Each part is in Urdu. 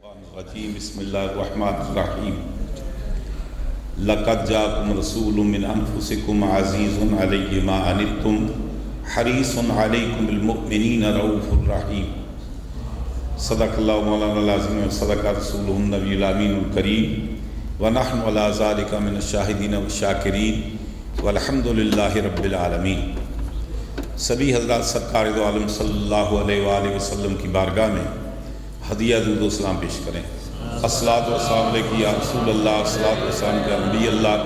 الرجیم بسم اللہ الرحمن الرحیم لقد جاءکم رسول من انفسکم عزیز علیہ ما عنتم حریص علیکم بالمؤمنین رؤوف الرحیم صدق اللہ مولانا العظیم و صدق رسولہ النبی الامین الکریم ونحن علی ذلک من الشاہدین والشاکرین والحمد للہ رب العالمین۔ سبھی حضرات سرکار دو عالم صلی اللہ علیہ وآلہ وسلم کی بارگاہ میں ہدیہ درود و سلام پیش کریں۔ الصلاۃ والسلام علیک یا رسول اللہ، الصلاۃ والسلام یا نبی اللہ،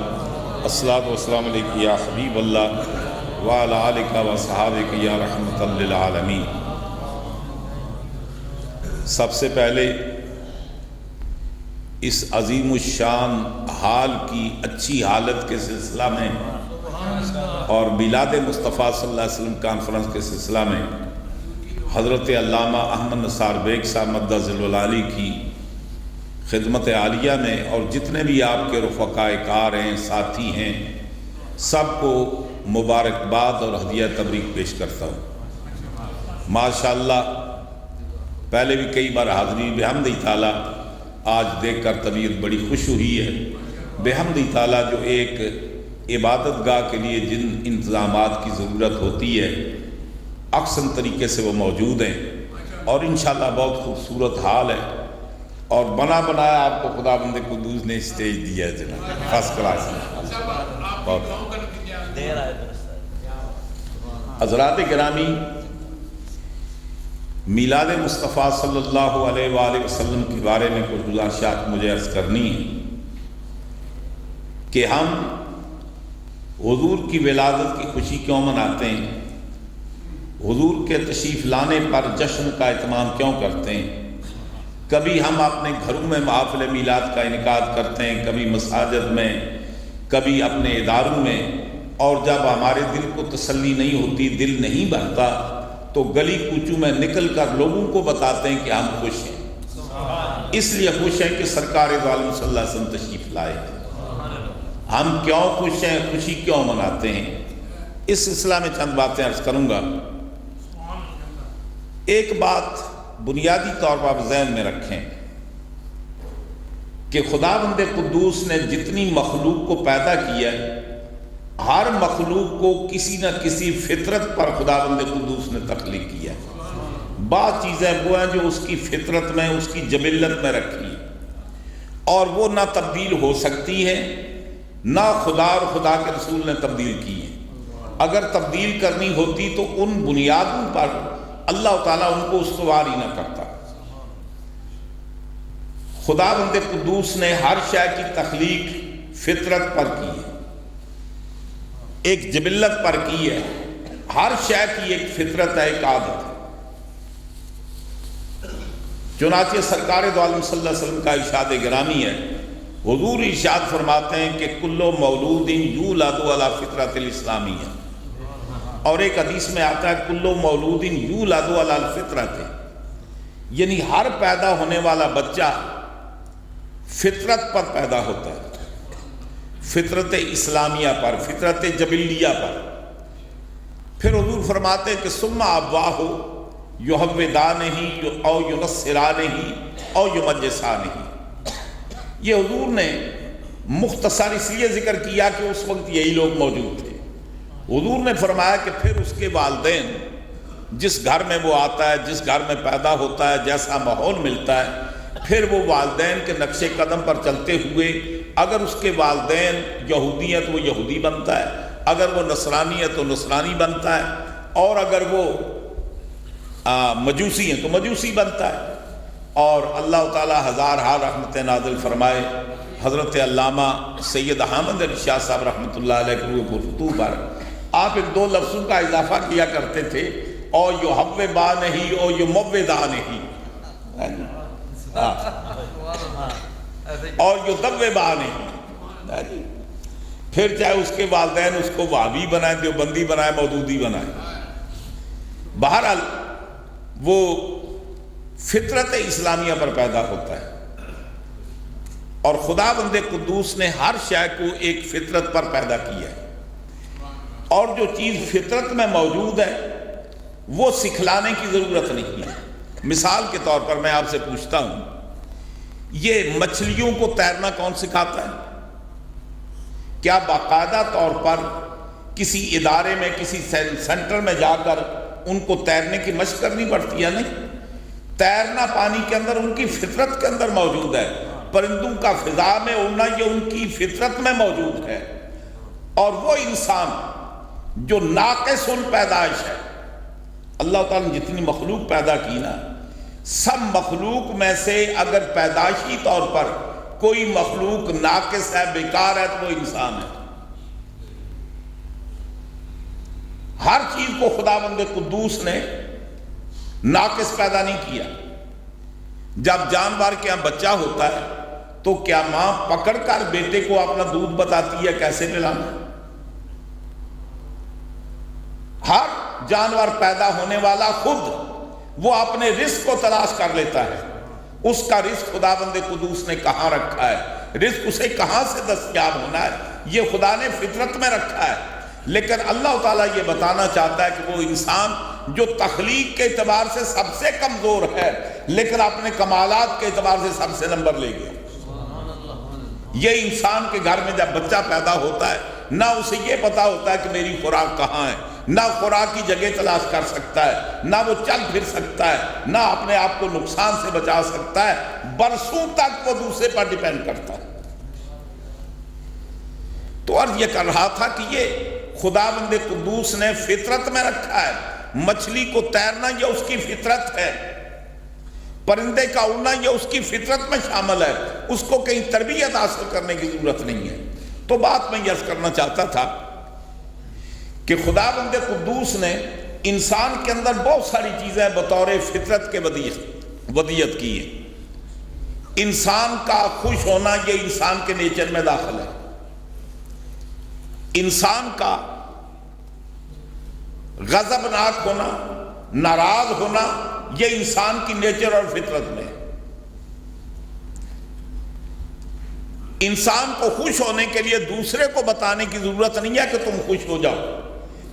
الصلاۃ والسلام علیک یا حبیب اللہ وعلی آلک و صحابک یا رحمۃ للعالمین۔ سب سے پہلے اس عظیم الشان حال کی اچھی حالت کے سلسلہ میں اور میلاد مصطفیٰ صلی اللہ علیہ وسلم کانفرنس کے سلسلہ میں حضرت علامہ احمد نثار بیگ صاحب مدہ ذل العالی کی خدمت عالیہ میں اور جتنے بھی آپ کے رفقائے کار ہیں، ساتھی ہیں، سب کو مبارکباد اور ہدیہ تبریک پیش کرتا ہوں۔ ماشاءاللہ پہلے بھی کئی بار حاضری بحمدِ تعالیٰ، آج دیکھ کر طبیعت بڑی خوش ہوئی ہے۔ بحمدِ تعالیٰ جو ایک عبادت گاہ کے لیے جن انتظامات کی ضرورت ہوتی ہے احسن طریقے سے وہ موجود ہیں، اور انشاءاللہ بہت خوبصورت حال ہے، اور بنا بنایا آپ کو خدا بند قدوس نے اسٹیج دیا ہے جناب، فرسٹ کلاس۔ حضرات گرامی، میلاد مصطفیٰ صلی اللہ علیہ وآلہ وسلم کے بارے میں کچھ گزارشات مجھے عرض کرنی ہے کہ ہم حضور کی ولادت کی خوشی کیوں مناتے ہیں، حضور کے تشریف لانے پر جشن کا اہتمام کیوں کرتے ہیں۔ کبھی ہم اپنے گھروں میں محافل میلاد کا انعقاد کرتے ہیں، کبھی مساجد میں، کبھی اپنے اداروں میں، اور جب ہمارے دل کو تسلی نہیں ہوتی، دل نہیں بھرتا، تو گلی کوچوں میں نکل کر لوگوں کو بتاتے ہیں کہ ہم خوش ہیں۔ اس لیے خوش ہیں کہ سرکار دو عالم صلی اللہ علیہ وسلم تشریف لائے۔ ہم کیوں خوش ہیں، خوشی کیوں مناتے ہیں، اس سلسلہ میں چند باتیں عرض کروں گا۔ ایک بات بنیادی طور پر آپ ذہن میں رکھیں کہ خداوند قدوس نے جتنی مخلوق کو پیدا کیا ہے، ہر مخلوق کو کسی نہ کسی فطرت پر خداوند قدوس نے تخلیق کیا ہے۔ بعض چیزیں وہ ہیں جو اس کی فطرت میں، اس کی جبلت میں رکھی ہیں، اور وہ نہ تبدیل ہو سکتی ہے، نہ خدا اور خدا کے رسول نے تبدیل کی ہے۔ اگر تبدیل کرنی ہوتی تو ان بنیادوں پر اللہ تعالیٰ ان کو استوار ہی نہ کرتا۔ خداوند قدوس نے ہر شے کی تخلیق فطرت پر کی ہے، ایک جبلت پر کی ہے۔ ہر شے کی ایک فطرت ہے، ایک عادت ہے۔ چنانچہ سرکار دو عالم صلی اللہ علیہ وسلم کا ارشاد گرامی ہے، حضور ارشاد فرماتے ہیں کہ کل مولود یولد علی فطرت الاسلامیہ، اور ایک حدیث میں آتا ہے کل مولود یولد علی الفطرت، یعنی ہر پیدا ہونے والا بچہ فطرت پر پیدا ہوتا ہے، فطرت اسلامیہ پر، فطرت جبلیہ پر۔ پھر حضور فرماتے ہیں کہ ثم ابواہ یحودانہ او ینصرانہ او یمجسانہ۔ یہ حضور نے مختصر اس لیے ذکر کیا کہ اس وقت یہی لوگ موجود تھے۔ حضور نے فرمایا کہ پھر اس کے والدین، جس گھر میں وہ آتا ہے، جس گھر میں پیدا ہوتا ہے، جیسا ماحول ملتا ہے، پھر وہ والدین کے نقش قدم پر چلتے ہوئے اگر اس کے والدین یہودی ہیں تو وہ یہودی بنتا ہے، اگر وہ نصرانی ہے تو نصرانی بنتا ہے، اور اگر وہ مجوسی ہیں تو مجوسی بنتا ہے۔ اور اللہ تعالیٰ ہزارہا رحمت نازل فرمائے حضرت علامہ سید حامد علی شاہ صاحب رحمۃ اللہ علیہ کے گفتگو پر آپ ایک دو لفظوں کا اضافہ کیا کرتے تھے، او یحوبا نہیں، او یمودا نہیں، اور یدوبا نہیں۔ پھر چاہے اس کے والدین اس کو وہابی بنائیں، دیوبندی بنائیں، مودودی بنائیں، بہرحال وہ فطرت اسلامیہ پر پیدا ہوتا ہے۔ اور خداوند قدوس نے ہر شے کو ایک فطرت پر پیدا کیا ہے، اور جو چیز فطرت میں موجود ہے وہ سکھلانے کی ضرورت نہیں ہے۔ مثال کے طور پر میں آپ سے پوچھتا ہوں یہ مچھلیوں کو تیرنا کون سکھاتا ہے؟ کیا باقاعدہ طور پر کسی ادارے میں کسی سینٹر میں جا کر ان کو تیرنے کی مشق کرنی پڑتی ہے؟ نہیں، تیرنا پانی کے اندر ان کی فطرت کے اندر موجود ہے۔ پرندوں کا فضا میں اڑنا یہ ان کی فطرت میں موجود ہے۔ اور وہ انسان جو ناقص الپیدائش ہے، اللہ تعالیٰ نے جتنی مخلوق پیدا کی نا، سب مخلوق میں سے اگر پیدائشی طور پر کوئی مخلوق ناقص ہے، بیکار ہے، تو وہ انسان ہے۔ ہر چیز کو خداوند قدوس نے ناقص پیدا نہیں کیا۔ جب جانور کے یہاں بچہ ہوتا ہے تو کیا ماں پکڑ کر بیٹے کو اپنا دودھ بتاتی ہے کیسے پلانا؟ ہر جانور پیدا ہونے والا خود وہ اپنے رزق کو تلاش کر لیتا ہے۔ اس کا رزق خداوند قدوس نے کہاں رکھا ہے، رزق اسے کہاں سے دستیاب ہونا ہے، یہ خدا نے فطرت میں رکھا ہے۔ لیکن اللہ تعالیٰ یہ بتانا چاہتا ہے کہ وہ انسان جو تخلیق کے اعتبار سے سب سے کمزور ہے لیکن اپنے کمالات کے اعتبار سے سب سے نمبر لے گیا۔ یہ انسان کے گھر میں جب بچہ پیدا ہوتا ہے، نہ اسے یہ پتا ہوتا ہے کہ میری خوراک کہاں ہے، نہ خوراک کی جگہ تلاش کر سکتا ہے، نہ وہ چل پھر سکتا ہے، نہ اپنے آپ کو نقصان سے بچا سکتا ہے، برسوں تک وہ دوسرے پر ڈیپینڈ کرتا ہے۔ تو عرض یہ کر رہا تھا کہ یہ خداوند قدوس نے فطرت میں رکھا ہے۔ مچھلی کو تیرنا یہ اس کی فطرت ہے، پرندے کا اڑنا یہ اس کی فطرت میں شامل ہے، اس کو کہیں تربیت حاصل کرنے کی ضرورت نہیں ہے۔ تو بات میں یہ عرض کرنا چاہتا تھا کہ خداوند قدوس نے انسان کے اندر بہت ساری چیزیں بطور فطرت کے ودیت کی ہے۔ انسان کا خوش ہونا یہ انسان کے نیچر میں داخل ہے۔ انسان کا غضبناک ہونا، ناراض ہونا یہ انسان کی نیچر اور فطرت میں ہے۔ انسان کو خوش ہونے کے لیے دوسرے کو بتانے کی ضرورت نہیں ہے کہ تم خوش ہو جاؤ،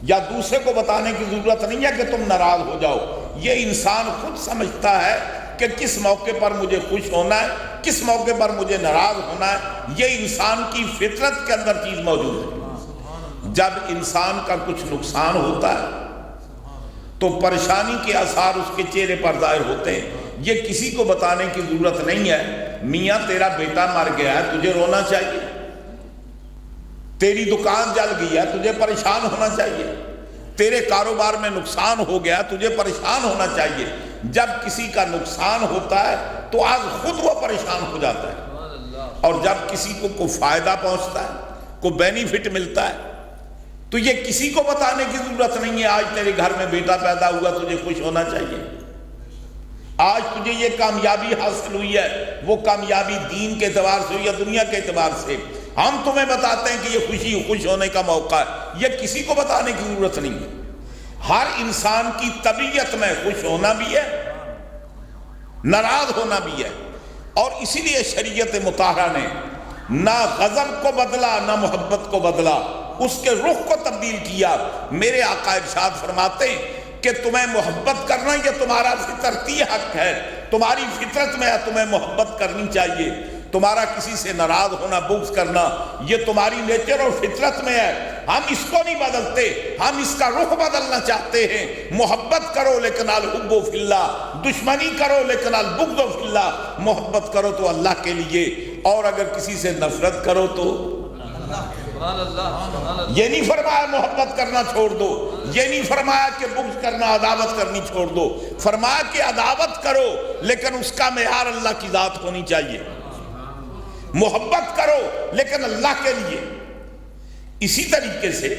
یا دوسرے کو بتانے کی ضرورت نہیں ہے کہ تم ناراض ہو جاؤ۔ یہ انسان خود سمجھتا ہے کہ کس موقع پر مجھے خوش ہونا ہے، کس موقع پر مجھے ناراض ہونا ہے۔ یہ انسان کی فطرت کے اندر چیز موجود ہے۔ جب انسان کا کچھ نقصان ہوتا ہے تو پریشانی کے آثار اس کے چہرے پر ظاہر ہوتے ہیں۔ یہ کسی کو بتانے کی ضرورت نہیں ہے، میاں تیرا بیٹا مر گیا ہے، تجھے رونا چاہیے، تیری دکان جل گئی ہے، تجھے پریشان ہونا چاہیے، تیرے کاروبار میں نقصان ہو گیا، تجھے پریشان ہونا چاہیے۔ جب کسی کا نقصان ہوتا ہے تو آج خود وہ پریشان ہو جاتا ہے، اور جب کسی کو کوئی فائدہ پہنچتا ہے، کوئی بینیفٹ ملتا ہے، تو یہ کسی کو بتانے کی ضرورت نہیں ہے۔ آج تیرے گھر میں بیٹا پیدا ہوا، تجھے خوش ہونا چاہیے۔ آج تجھے یہ کامیابی حاصل ہوئی ہے، وہ کامیابی دین کے اعتبار سے یا دنیا کے اعتبار سے، ہم تمہیں بتاتے ہیں کہ یہ خوشی خوش ہونے کا موقع ہے۔ یہ کسی کو بتانے کی ضرورت نہیں ہے۔ ہر انسان کی طبیعت میں خوش ہونا بھی ہے، ناراض ہونا بھی ہے، اور اسی لیے شریعت مطہرہ نے نہ غضب کو بدلا نہ محبت کو بدلا، اس کے رخ کو تبدیل کیا۔ میرے آقا ارشاد فرماتے ہیں کہ تمہیں محبت کرنا یہ تمہارا فطرتی حق ہے، تمہاری فطرت میں ہے، تمہیں محبت کرنی چاہیے۔ تمہارا کسی سے ناراض ہونا، بغض کرنا یہ تمہاری نیچر اور فطرت میں ہے۔ ہم اس کو نہیں بدلتے، ہم اس کا رخ بدلنا چاہتے ہیں۔ محبت کرو لیکن الحب فی اللہ، دشمنی کرو لیکن البغض فی اللہ۔ محبت کرو تو اللہ کے لیے، اور اگر کسی سے نفرت کرو تو یہ نہیں فرمایا محبت کرنا چھوڑ دو، یہ نہیں فرمایا کہ بغض کرنا، عداوت کرنی چھوڑ دو۔ فرمایا کہ عداوت کرو لیکن اس کا معیار اللہ کی ذات ہونی چاہیے۔ محبت کرو لیکن اللہ کے لیے۔ اسی طریقے سے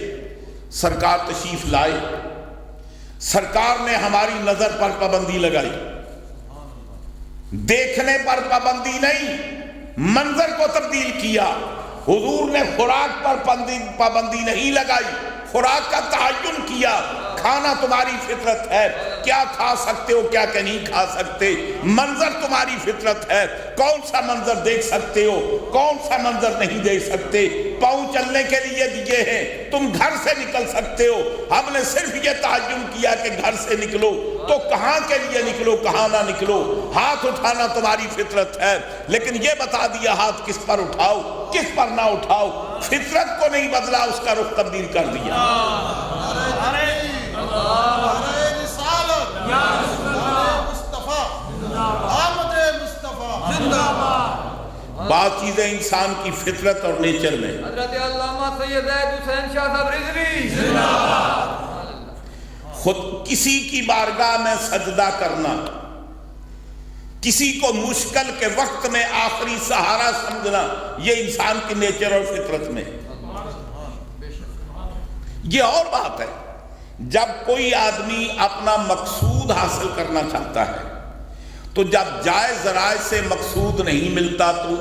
سرکار تشریف لائے، سرکار نے ہماری نظر پر پابندی لگائی، دیکھنے پر پابندی نہیں، منظر کو تبدیل کیا۔ حضور نے خوراک پر پابندی نہیں لگائی، خوراک کا تعین کیا۔ کھانا تمہاری فطرت ہے، کیا کھا سکتے ہو کیا کہ نہیں کھا سکتے، منظر تمہاری فطرت ہے، کون سا منظر دیکھ سکتے ہو کون سا منظر نہیں دیکھ سکتے۔ پاؤں چلنے کے لیے دیے ہیں، تم گھر سے نکل سکتے ہو، ہم نے صرف یہ تعین کیا کہ گھر سے نکلو، تو کہاں کے لیے نکلو کہاں نہ نکلو، ہاتھ اٹھانا تمہاری فطرت ہے، لیکن یہ بتا دیا ہاتھ کس پر اٹھاؤ کس پر نہ اٹھاؤ، فطرت کو نہیں بدلا، اس کا رخ تبدیل کر دیا۔ بعض چیزیں انسان کی فطرت اور نیچر میں، حضرت علامہ سید زید حسین شاہ صاحب رضوی، خود کسی کی بارگاہ میں سجدہ کرنا، کسی کو مشکل کے وقت میں آخری سہارا سمجھنا، یہ انسان کی نیچر اور فطرت میں۔ یہ اور بات ہے، جب کوئی آدمی اپنا مقصود حاصل کرنا چاہتا ہے تو جب جائز ذرائع سے مقصود نہیں ملتا تو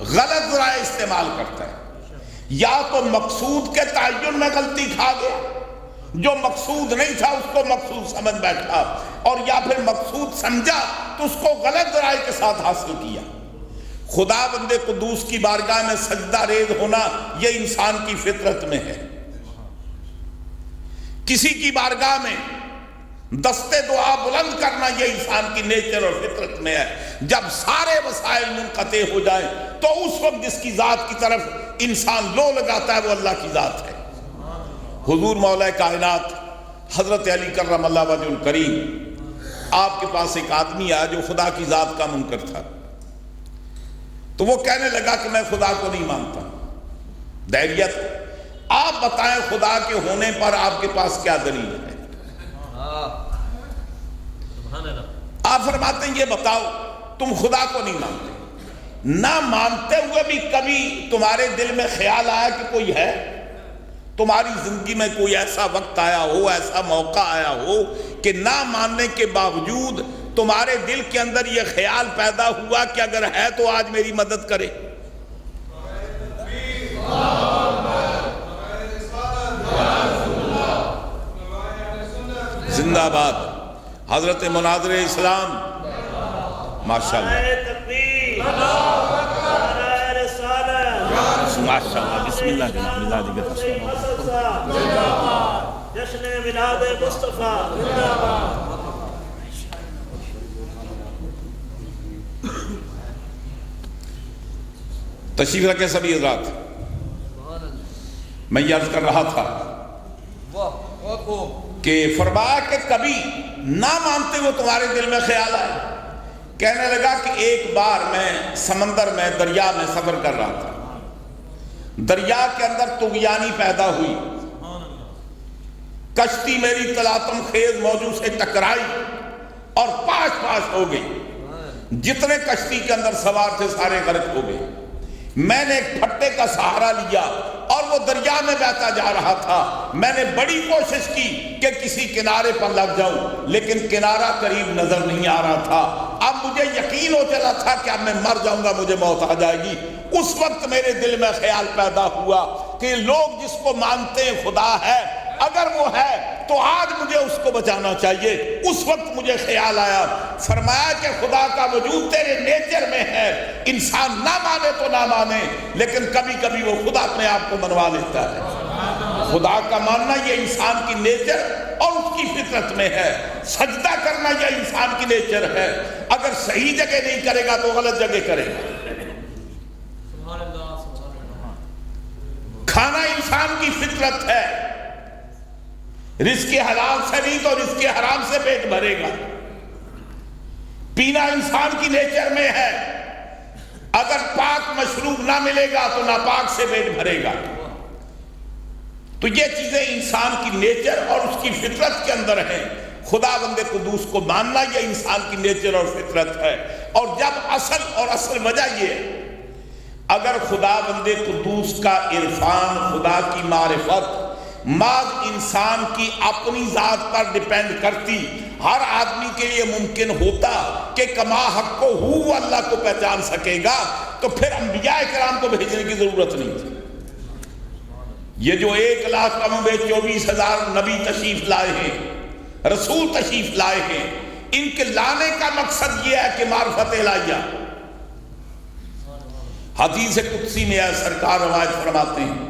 غلط ذرائع استعمال کرتا ہے، یا تو مقصود کے تعین میں غلطی کھا گیا، جو مقصود نہیں تھا اس کو مقصود سمجھ بیٹھا، اور یا پھر مقصود سمجھا تو اس کو غلط ذرائع کے ساتھ حاصل کیا۔ خدا بندے قدوس کی بارگاہ میں سجدہ ریز ہونا یہ انسان کی فطرت میں ہے۔ کسی کی بارگاہ میں دستے دعا بلند کرنا یہ انسان کی نیچر اور فطرت میں ہے۔ جب سارے وسائل منقطع ہو جائیں تو اس وقت جس کی ذات کی طرف انسان لو لگاتا ہے وہ اللہ کی ذات ہے۔ حضور مولا کائنات حضرت علی کرم اللہ وجہ الکریم، آپ کے پاس ایک آدمی آیا جو خدا کی ذات کا منکر تھا، تو وہ کہنے لگا کہ میں خدا کو نہیں مانتا۔ دعویت، آپ بتائیں خدا کے ہونے پر آپ کے پاس کیا دلیل ہے؟ آپ فرماتے ہیں یہ بتاؤ تم خدا کو نہیں مانتے، نہ مانتے ہوئے بھی کبھی تمہارے دل میں خیال آیا کہ کوئی ہے؟ تمہاری زندگی میں کوئی ایسا وقت آیا ہو، ایسا موقع آیا ہو کہ نہ ماننے کے باوجود تمہارے دل کے اندر یہ خیال پیدا ہوا کہ اگر ہے تو آج میری مدد کرے؟ زندہ آباد حضرت مناظر اسلام، ماشاءاللہ ماشاءاللہ، بسم اللہ جناب، میلاد جشن میلاد مصطفیٰ زندہ باد۔ تشریف رکھے سبھی حضرات، میں یہ عرض کر رہا تھا کہ فرمایا کہ کبھی نہ مانتے ہوئے تمہارے دل میں خیال آئے۔ کہنے لگا کہ ایک بار میں سمندر میں دریا میں سفر کر رہا تھا، دریا کے اندر طغیانی پیدا ہوئی، کشتی میری تلاطم خیز موجوں سے ٹکرائی اور پاش پاش ہو گئی، جتنے کشتی کے اندر سوار تھے سارے غرق ہو گئے۔ میں نے ایک پھٹے کا سہارا لیا اور وہ دریا میں بہتا جا رہا تھا۔ میں نے بڑی کوشش کی کہ کسی کنارے پر لگ جاؤں، لیکن کنارہ قریب نظر نہیں آ رہا تھا۔ اب مجھے یقین ہو چلا تھا کہ اب میں مر جاؤں گا، مجھے موت آ جائے گی۔ اس وقت میرے دل میں خیال پیدا ہوا کہ لوگ جس کو مانتے ہیں خدا ہے، اگر وہ ہے تو آج مجھے اس کو بچانا چاہیے۔ اس وقت مجھے خیال آیا، فرمایا کہ خدا کا وجود تیرے نیچر میں ہے، انسان نہ مانے تو نہ مانے، لیکن کبھی کبھی وہ خدا اپنے آپ کو منوا لیتا ہے۔ خدا کا ماننا یہ انسان کی نیچر اور اس کی فطرت میں ہے، سجدہ کرنا یہ انسان کی نیچر ہے۔ اگر صحیح جگہ نہیں کرے گا تو غلط جگہ کرے گا۔ کھانا انسان کی فطرت ہے، رزق حلال سے نہیں تو رزق حرام سے پیٹ بھرے گا۔ پینا انسان کی نیچر میں ہے، اگر پاک مشروب نہ ملے گا تو ناپاک سے پیٹ بھرے گا۔ تو یہ چیزیں انسان کی نیچر اور اس کی فطرت کے اندر ہیں۔ خدا بند قدوس کو ماننا یہ انسان کی نیچر اور فطرت ہے۔ اور جب اصل وجہ یہ ہے، اگر خدا بند قدوس کا عرفان، خدا کی معرفت محض انسان کی اپنی ذات پر ڈیپینڈ کرتی، ہر آدمی کے لیے ممکن ہوتا کہ کما حق کو ہو اللہ کو پہچان سکے گا، تو پھر انبیاء کرام کو بھیجنے کی ضرورت نہیں تھی۔ یہ جو 1,24,000 نبی تشریف لائے ہیں، رسول تشریف لائے ہیں، ان کے لانے کا مقصد یہ ہے کہ معرفت الہیہ۔ حدیث قدسی میں ہے، سرکار روایت فرماتے ہیں،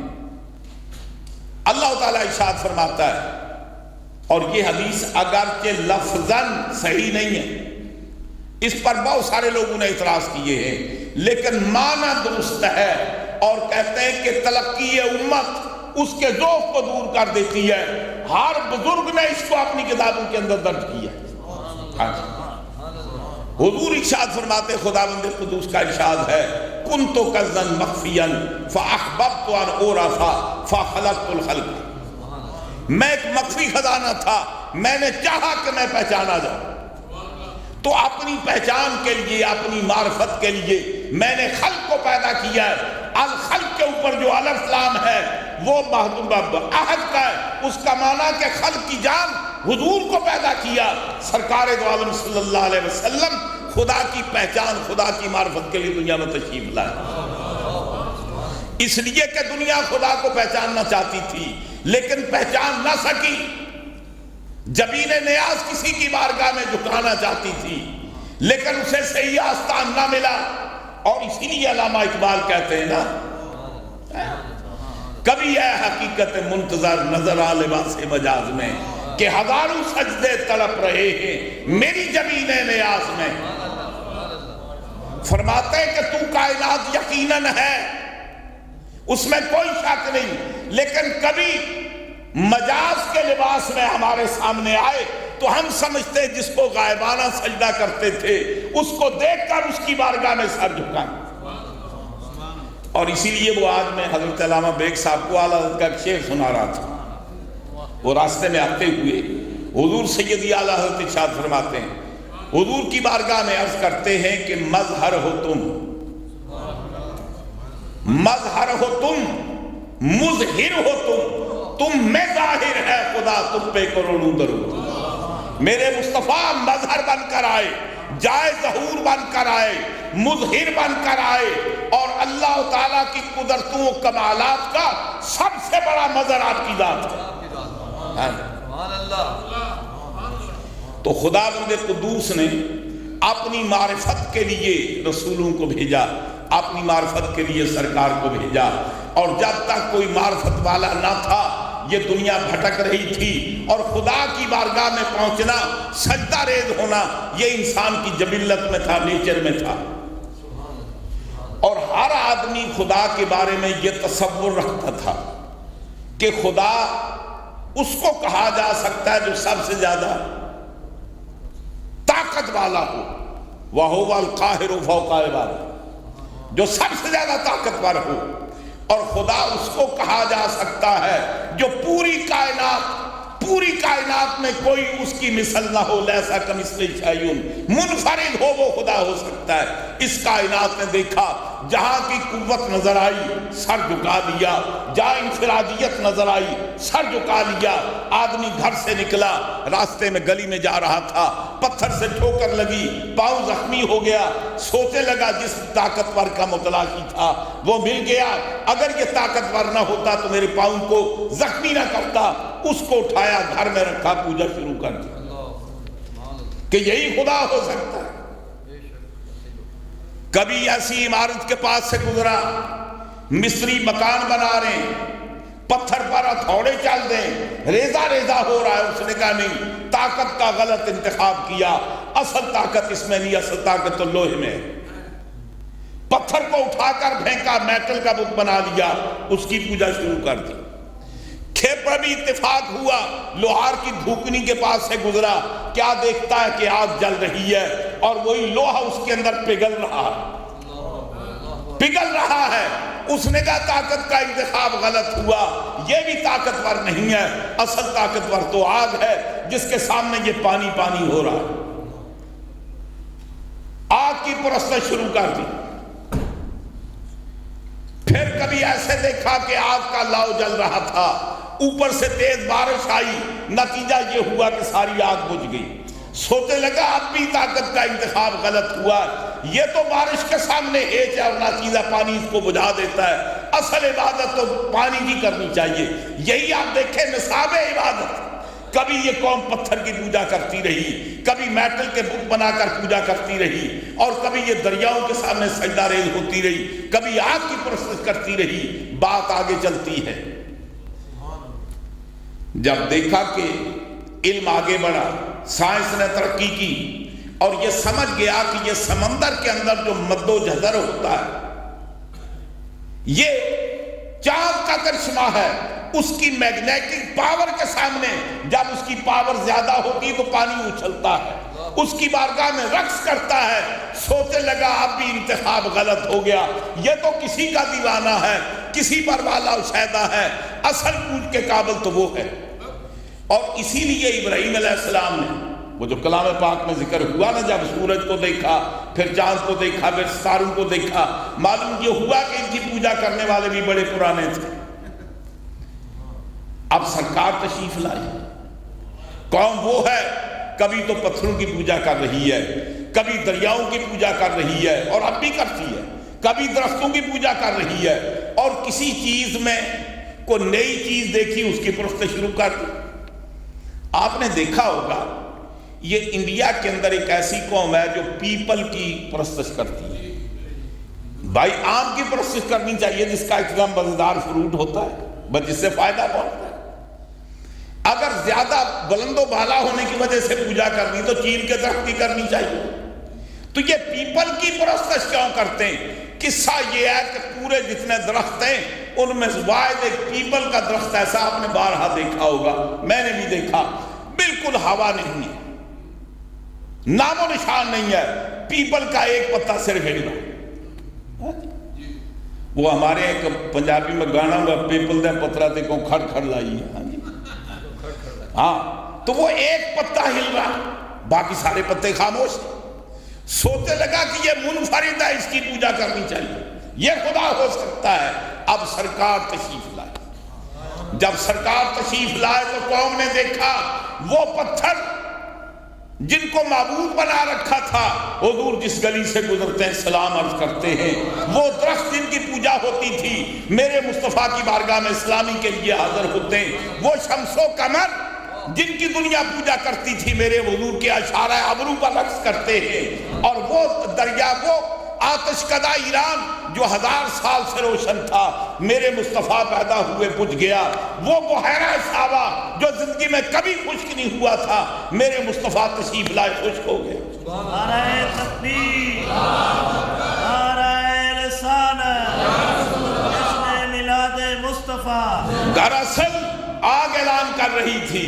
اللہ تعالیٰ ارشاد فرماتا ہے اور یہ حدیث اگرچہ لفظاً صحیح نہیں ہے، اس پر بہت سارے لوگوں نے اعتراض کیے ہیں، لیکن معنی درست ہے، اور کہتے ہیں کہ تلقی امت اس کے ذوق کو دور کر دیتی ہے۔ ہر بزرگ نے اس کو اپنی کتابوں کے اندر درج کیا ہے۔ حضور ارشاد فرماتے، خداوند قدوس کا ارشاد ہے، کنت کنزا مخفیا فاحببت ان اعرف فخلقت الخلق، میں ایک مخفی خزانہ تھا، میں نے چاہا کہ میں پہچانا جاؤں، تو اپنی پہچان کے لیے، اپنی معرفت کے لیے میں نے خلق کو پیدا کیا ہے۔ الخلق کے اوپر جو الف لام ہے وہ عہد کا ہے، اس کا معنی کہ خلق کی جان حضور کو پیدا کیا۔ سرکار دو عالم صلی اللہ علیہ وسلم خدا کی پہچان، خدا کی معرفت کے لیے دنیا میں تشریف لائے، اس لیے کہ دنیا خدا کو پہچاننا چاہتی تھی لیکن پہچان نہ سکی۔ جبین نیاز کسی کی بارگاہ میں جھکانا چاہتی تھی لیکن اسے صحیح آستان نہ ملا، اور اسی لیے علامہ اقبال کہتے ہیں نا، کبھی ہے حقیقت منتظر نظر آ لباس مجاز میں، کہ ہزاروں سجدے تڑپ رہے ہیں میری جبین نیاز میں۔ فرماتے ہیں کہ تو کائنات یقیناً ہے، اس میں کوئی شک نہیں، لیکن کبھی مجاز کے لباس میں ہمارے سامنے آئے تو ہم سمجھتے ہیں جس کو غائبانہ سجدہ کرتے تھے اس کو دیکھ کر اس کی بارگاہ میں سر جھکائیں۔ اور اسی لیے وہ آج میں حضرت علامہ بیگ صاحب کو اعلیٰ حضرت کا ایک شعر سنا رہا تھا، وہ راستے میں آتے ہوئے حضور سیدی اعلیٰ حضرت ارشاد فرماتے ہیں، حضور کی بارگاہ میں عرض کرتے ہیں کہ مظہر ہو تم، مظہر ہو تم، مظہر ہو تم میں ظاہر ہے خدا، تم پہ کروڑوں درود۔ میرے مصطفیٰ مظہر بن کر آئے، جائے ظہور بن کر آئے، مظہر بن کر آئے، اور اللہ تعالیٰ کی قدرتوں و کمالات کا سب سے بڑا مظہر آپ کی ذات ہے۔ تو خداوند قدوس نے اپنی معرفت کے لیے رسولوں کو بھیجا، اپنی معرفت کے لیے سرکار کو بھیجا، اور جب تک کوئی معرفت والا نہ تھا یہ دنیا بھٹک رہی تھی، اور خدا کی بارگاہ میں پہنچنا، سجدہ ریز ہونا، یہ انسان کی جبلت میں تھا، نیچر میں تھا۔ اور ہر آدمی خدا کے بارے میں یہ تصور رکھتا تھا کہ خدا اس کو کہا جا سکتا ہے جو سب سے زیادہ طاقت والا ہو، وَهُوَ الْقَاهِرُ فَوْقَ عِبَادِهِ، جو سب سے زیادہ طاقتور ہو، اور خدا اس کو کہا جا سکتا ہے جو پوری کائنات میں کوئی اس کی مثل نہ ہو، لیسا کمثلہ شیء، منفرد ہو وہ خدا ہو سکتا ہے۔ اس کائنات نے دیکھا، جہاں کی قوت نظر آئی سر جھکا لیا، جہاں انفرادیت نظر آئی سر جھکا لیا۔ آدمی گھر سے نکلا، راستے میں گلی میں جا رہا تھا، پتھر سے ٹھوکر لگی، پاؤں زخمی ہو گیا، سوچنے لگا جس طاقتور کا متلاشی تھا وہ مل گیا، اگر یہ طاقتور نہ ہوتا تو میرے پاؤں کو زخمی نہ کرتا۔ اس کو اٹھایا، گھر میں رکھا، پوجا شروع کر دی کہ یہی خدا ہو سکتا ہے۔ کبھی ایسی عمارت کے پاس سے گزرا، مصری مکان بنا رہے ہیں، پتھر پر ہتھوڑے چل دیں، ریزہ ریزہ ہو رہا ہے، اس نے کہا نہیں، طاقت کا غلط انتخاب کیا، اصل طاقت اس میں نہیں، اصل طاقت تو لوہے میں ہے۔ پتھر کو اٹھا کر پھینکا، میٹل کا بت بنا لیا، اس کی پوجا شروع کر دی۔ کھیپڑ بھی اتفاق ہوا، لوہار کی دھوکنی کے پاس سے گزرا، کیا دیکھتا ہے کہ آگ جل رہی ہے اور وہی لوہا اس کے اندر پگھل رہا ہے۔ اس نے کہا طاقت کا انتخاب غلط ہوا، یہ بھی طاقتور نہیں ہے، اصل طاقتور تو آگ ہے جس کے سامنے یہ پانی پانی ہو رہا ہے۔ آگ کی پرستش شروع کر دی۔ پھر کبھی ایسے دیکھا کہ آگ کا لاؤ جل رہا تھا، اوپر سے تیز بارش آئی، نتیجہ یہ ہوا کہ ساری آگ بجھ گئی۔ سوچنے لگا اب بھی طاقت کا انتخاب غلط ہوا، یہ تو بارش کے سامنے ہیچ ہے اور نتیجہ پانی اس کو بجھا دیتا ہے، اصل عبادت تو پانی کی کرنی چاہیے۔ یہی آپ دیکھیں نصاب عبادت، کبھی یہ قوم پتھر کی پوجا کرتی رہی، کبھی میٹل کے بت بنا کر پوجا کرتی رہی، اور کبھی یہ دریاؤں کے سامنے سجدہ ریز ہوتی رہی، کبھی آگ کی پرستش کرتی رہی۔ بات آگے چلتی ہے، جب دیکھا کہ علم آگے بڑھا، سائنس نے ترقی کی اور یہ سمجھ گیا کہ یہ سمندر کے اندر جو مد و جزر ہوتا ہے یہ چاند کا کرشمہ ہے، اس کی میگنیٹک پاور کے سامنے جب اس کی پاور زیادہ ہوتی تو پانی اچھلتا ہے، اس کی بارگاہ میں رقص کرتا ہے۔ سوچنے لگا اب بھی انتخاب غلط ہو گیا، یہ تو کسی کا دیوانہ ہے، کسی پر والا شیدا ہے، اصل پوچھ کے قابل تو وہ ہے۔ اور اسی لیے ابراہیم علیہ السلام نے وہ جو کلام پاک میں ذکر ہوا نا، جب سورج کو دیکھا، پھر چاند کو دیکھا، پھر ستاروں کو دیکھا، معلوم یہ ہوا کہ ان کی پوجا کرنے والے بھی بڑے پرانے تھے۔ اب سرکار تشریف لائی، قوم وہ ہے کبھی تو پتھروں کی پوجا کر رہی ہے، کبھی دریاؤں کی پوجا کر رہی ہے اور اب بھی کرتی ہے، کبھی درختوں کی پوجا کر رہی ہے، اور کسی چیز میں کوئی نئی چیز دیکھی اس کی پرست شروع کر دی۔ آپ نے دیکھا ہوگا یہ انڈیا کے اندر ایک ایسی قوم ہے جو پیپل کی پرستش کرتی ہے۔ بھائی آم کی پرستش کرنی چاہیے جس کا اتنا مزیدار فروٹ ہوتا ہے، جس سے فائدہ پہنچتا ہے۔ اگر زیادہ بلند و بالا ہونے کی وجہ سے پوجا کرنی تو چیل کے درخت کی کرنی چاہیے۔ تو یہ پیپل کی پرستش کیوں کرتے ہیں؟ قصہ یہ ہے کہ پورے جتنے درخت ہیں ان میں واحد ایک پیپل کا درخت ایسا آپ نے بارہا دیکھا ہوگا، میں نے بھی دیکھا، بالکل ہوا نہیں ہے، نام و نشان نہیں ہے، پیپل کا ایک پتا صرف ہل رہا۔ وہ ہمارے ایک پنجابی میں گانا ہوا، پیپل دے پترا تے کو کھڑ کھڑ لائی ہے، ہاں تو وہ ایک پتا ہل رہا، باقی سارے پتے خاموش۔ سوچنے لگا کہ یہ منفرد ہے، اس کی پوجا کرنی چاہیے، یہ خدا ہو سکتا ہے۔ اب سرکار تشریف لائے، جب سرکار تشریف لائے تو قوم نے دیکھا وہ پتھر جن کو معبود بنا رکھا تھا، حضور جس گلی سے گزرتے ہیں سلام عرض کرتے ہیں، وہ درخت جن کی پوجا ہوتی تھی میرے مصطفیٰ کی بارگاہ میں اسلامی کے لیے حاضر ہوتے ہیں، وہ شمس و قمر جن کی دنیا پوجا کرتی تھی میرے حضور کے اشارہ ابرو پر رقص کرتے ہیں، اور وہ دریا، وہ آتش کدہ ایران جو 1000 سال سے روشن تھا میرے مصطفیٰ پیدا ہوئے بجھ گیا، وہ بحیرہ صحابہ جو زندگی میں کبھی خشک نہیں ہوا تھا میرے مصطفیٰ تشریف لائے خشک ہو گیا۔ نعرہ تکبیر، نعرہ رسالت، جشن میلاد مصطفیٰ۔ دراصل آگ اعلان کر رہی تھی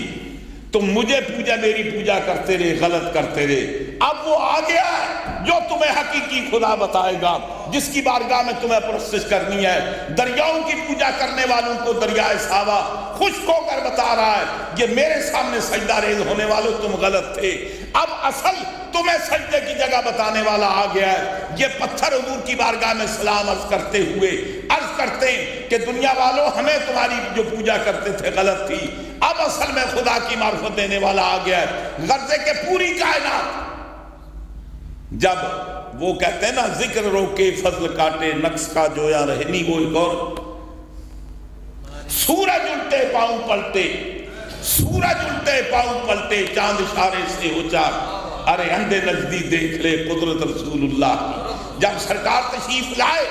تم مجھے پوجا، میری پوجا کرتے رہے، غلط کرتے رہے، اب وہ آ گیا ہے جو تمہیں حقیقی خدا بتائے گا، جس کی بارگاہ میں تمہیں پرستش کرنی ہے۔ دریاؤں کی پوجا کرنے والوں کو دریائے ساوا خشک ہو کر بتا رہا ہے یہ میرے سامنے سجدہ ریز ہونے والوں تم غلط تھے، اب اصل تمہیں سجدے کی جگہ بتانے والا آ گیا ہے۔ یہ پتھر حضور کی بارگاہ میں سلام عرض کرتے ہوئے عرض کرتے ہیں کہ دنیا والوں ہمیں تمہاری جو پوجا کرتے تھے غلط تھی، اب اصل میں خدا کی معرفت دینے والا آ گیا ہے۔ غرض ہے کہ پوری کائنات جب وہ کہتے ہیں نا ذکر روکے فضل کاٹے نقص کا جویا رہنی، وہ ایک اور سورج الٹے پاؤں پلٹے، سورج الٹے پاؤں پلٹے، چاند اشارے سے اچار، ارے اندھے نزدی دیکھ لے قدرت رسول اللہ کی۔ جب سرکار تشریف لائے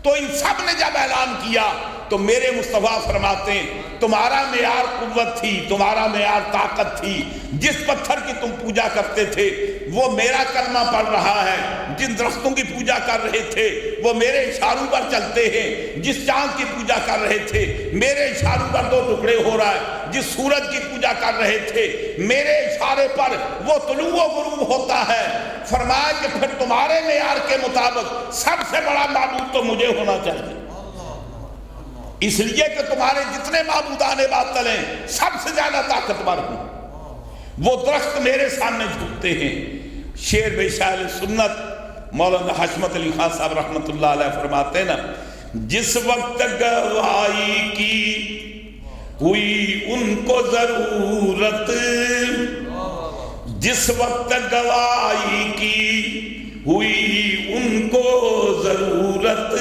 تو ان سب نے جب اعلان کیا تو میرے مصطفیٰ فرماتے ہیں تمہارا معیار قوت تھی، تمہارا معیار طاقت تھی، جس پتھر کی تم پوجا کرتے تھے وہ میرا کلمہ پڑھ رہا ہے، جن درختوں کی پوجا کر رہے تھے وہ میرے اشاروں پر چلتے ہیں، جس چاند کی پوجا کر رہے تھے میرے اشاروں پر 2 ٹکڑے ہو رہا ہے، جس سورج کی پوجا کر رہے تھے میرے اشارے پر وہ طلوع و غروب ہوتا ہے۔ فرمایا کہ پھر تمہارے معیار کے مطابق سب سے بڑا معبود تو مجھے ہونا چاہیے، اس لیے کہ تمہارے جتنے معبودان باطل ہیں سب سے زیادہ طاقتور ہوں، وہ درخت میرے سامنے جھکتے ہیں۔ شیر بے شاعر سنت مولانا حشمت علی خان صاحب رحمت اللہ علیہ فرماتے ہیں نا، جس وقت گواہی کی ہوئی ان کو ضرورت، جس وقت گواہی کی ہوئی ان کو ضرورت،